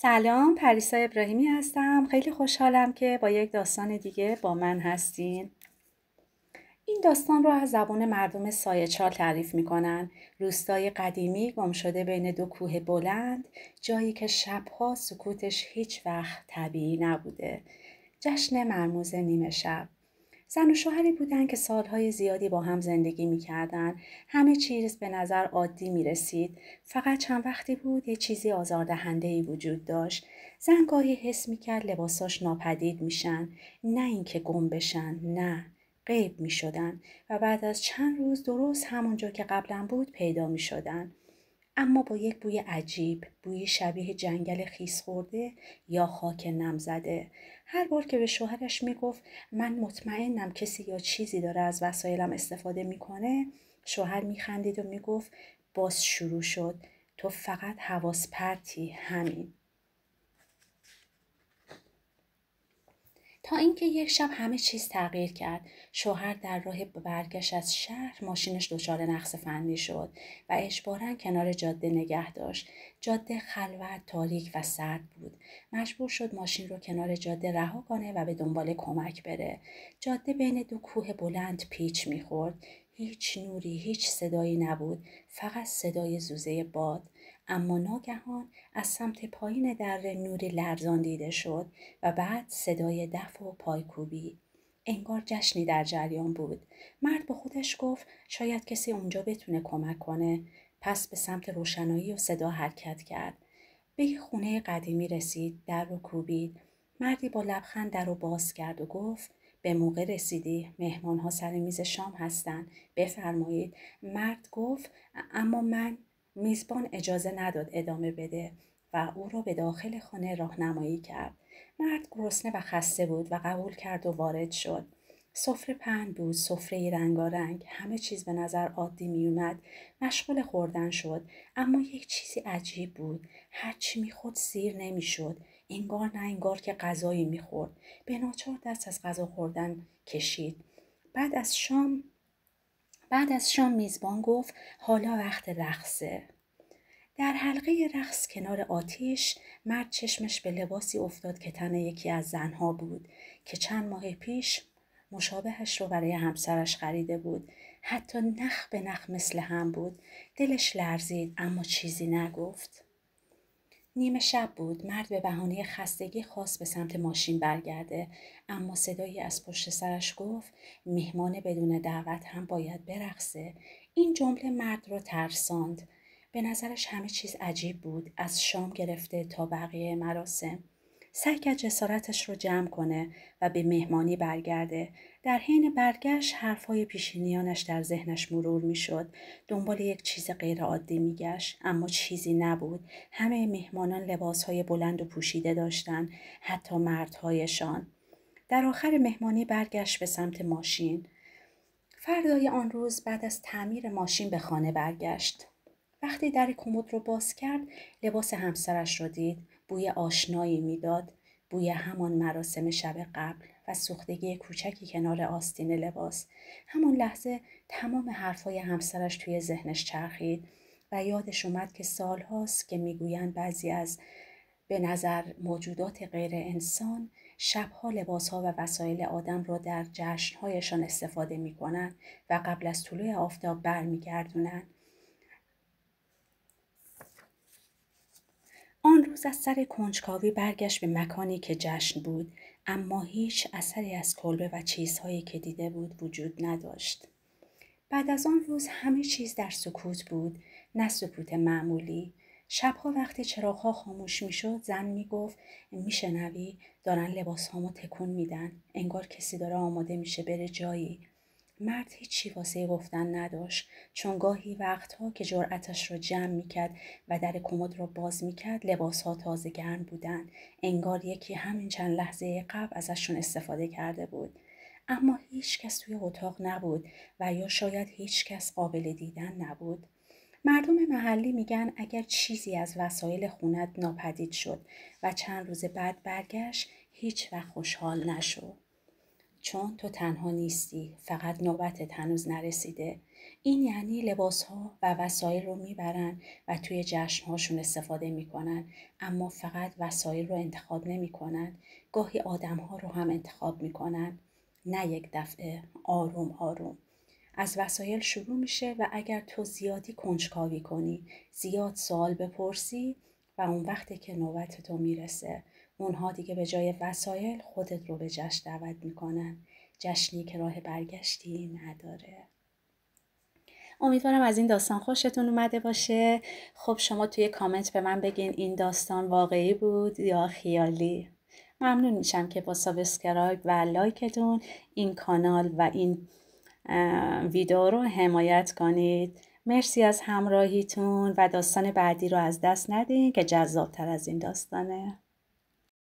سلام، پریسا ابراهیمی هستم. خیلی خوشحالم که با یک داستان دیگه با من هستین. این داستان رو از زبان مردم سایه‌چال تعریف می‌کنن. روستای قدیمی گم شده بین دو کوه بلند، جایی که شب‌ها سکوتش هیچ وقت طبیعی نبوده. جشن مرموز نیمه شب. زن و شوهری بودن که سالهای زیادی با هم زندگی می‌کردن. همه چیز به نظر عادی می‌رسید. فقط چند وقتی بود یه چیزی آزاردهنده‌ای وجود داشت. زن گاهی حس می‌کرد لباساش ناپدید میشن. نه اینکه گم بشن، نه. غیب می‌شدن و بعد از چند روز درست همونجا که قبلا بود پیدا می‌شدن. اما با یک بوی عجیب، بوی شبیه جنگل خیس خورده یا خاک نم زده. هر بار که به شوهرش میگفت من مطمئنم کسی یا چیزی داره از وسایلم استفاده میکنه، شوهر میخندید و میگفت باز شروع شد. تو فقط حواس پرتی، همین. تا اینکه یک شب همه چیز تغییر کرد. شوهر در راه برگشت از شهر ماشینش دچار نقص فنی شد و اجباراً کنار جاده نگه داشت. جاده خلوت، تاریک و سرد بود. مجبور شد ماشین رو کنار جاده رها کنه و به دنبال کمک بره. جاده بین دو کوه بلند پیچ می‌خورد. هیچ نوری، هیچ صدایی نبود، فقط صدای زوزه باد. اما ناگهان از سمت پایین دره نوری لرزان دیده شد و بعد صدای دف و پایکوبی. انگار جشنی در جریان بود. مرد با خودش گفت شاید کسی اونجا بتونه کمک کنه. پس به سمت روشنایی و صدا حرکت کرد. به یه خونه قدیمی رسید، در رو کوبید. مردی با لبخند در رو باز کرد و گفت به موقع رسیدی، مهمان ها سر میز شام هستن، بفرمایید. مرد گفت اما من. میزبان اجازه نداد ادامه بده و او را به داخل خانه راهنمایی کرد. مرد گرسنه و خسته بود و قبول کرد و وارد شد. سفره پهن بود، سفره رنگارنگ، همه چیز به نظر عادی می اومد. مشغول خوردن شد، اما یک چیزی عجیب بود. هرچی میخورد سیر نمیشد. انگار نه انگار که غذایی میخورد. به ناچار دست از غذا خوردن کشید. بعد از شام میزبان گفت حالا وقت رقصه. در حلقه رقص کنار آتیش، مرد چشمش به لباسی افتاد که تن یکی از زنها بود که چند ماه پیش مشابهش رو برای همسرش خریده بود. حتی نخ به نخ مثل هم بود. دلش لرزید اما چیزی نگفت. نیمه شب بود. مرد به بهانه خستگی خواست به سمت ماشین برگرده، اما صدایی از پشت سرش گفت مهمان بدون دعوت هم باید برقصه. این جمله مرد را ترساند. به نظرش همه چیز عجیب بود، از شام گرفته تا بقیه مراسم. سعی کرد جسارتش رو جمع کنه و به مهمانی برگرده. در حین برگشت حرفهای پیشینیانش در ذهنش مرور میشد. دنبال یک چیز غیر عادی میگشت، اما چیزی نبود. همه مهمانان لباسهای بلند و پوشیده داشتند، حتی مردهایشان. در آخر مهمانی برگشت به سمت ماشین. فردای آن روز بعد از تعمیر ماشین به خانه برگشت. وقتی در کمد رو باز کرد، لباس همسرش رو دید. بوی آشنایی میداد، بوی همان مراسم شب قبل و سوختگی کوچکی کنار آستین لباس. همون لحظه تمام حرفای همسرش توی ذهنش چرخید و یادش اومد که سالهاست که میگویند بعضی از به نظر موجودات غیر انسان شبها لباسها و وسایل آدم را در جشنهایشان استفاده می کنند و قبل از طلوع آفتاب برمیگردونند. آن روز از سر کنجکاوی برگشت به مکانی که جشن بود، اما هیچ اثری از کلبه و چیزهایی که دیده بود وجود نداشت. بعد از آن روز همه چیز در سکوت بود، نه سکوت معمولی. شبها وقتی چراغ‌ها خاموش می‌شد، زن می‌گفت میشنوی؟ دارن لباس‌هامو تکون میدن، انگار کسی داره آماده میشه بره جایی. مرد هیچی واسه گفتن نداشت، چون گاهی وقتها که جرأتش را جمع میکرد و در کمد را باز میکرد لباسها تازه گرم بودن. انگار یکی همین چند لحظه قبل ازشون استفاده کرده بود. اما هیچ کس توی اتاق نبود و یا شاید هیچ کس قابل دیدن نبود. مردم محلی میگن اگر چیزی از وسایل خونت ناپدید شد و چند روز بعد برگشت، هیچ وقت خوشحال نشو. چون تو تنها نیستی، فقط نوبتت هنوز نرسیده. این یعنی لباسها و وسایل رو میبرن و توی جشنهاشون استفاده میکنن، اما فقط وسایل رو انتخاب نمیکنن، گاهی آدمها رو هم انتخاب میکنن. نه یک دفعه، آروم آروم. از وسایل شروع میشه و اگر تو زیادی کنجکاوی کنی، زیاد سوال بپرسی و اون وقتی که نوبت تو میرسه، اونها دیگه به جای وسایل خودت رو به جشن دعوت میکنن. جشنی که راه برگشتی نداره. امیدوارم از این داستان خوشتون اومده باشه. خب شما توی کامنت به من بگین این داستان واقعی بود یا خیالی. ممنون میشم که با سابسکرایب و لایکتون این کانال و این ویدیو رو حمایت کنید. مرسی از همراهیتون و داستان بعدی رو از دست ندین که جذابتر از این داستانه.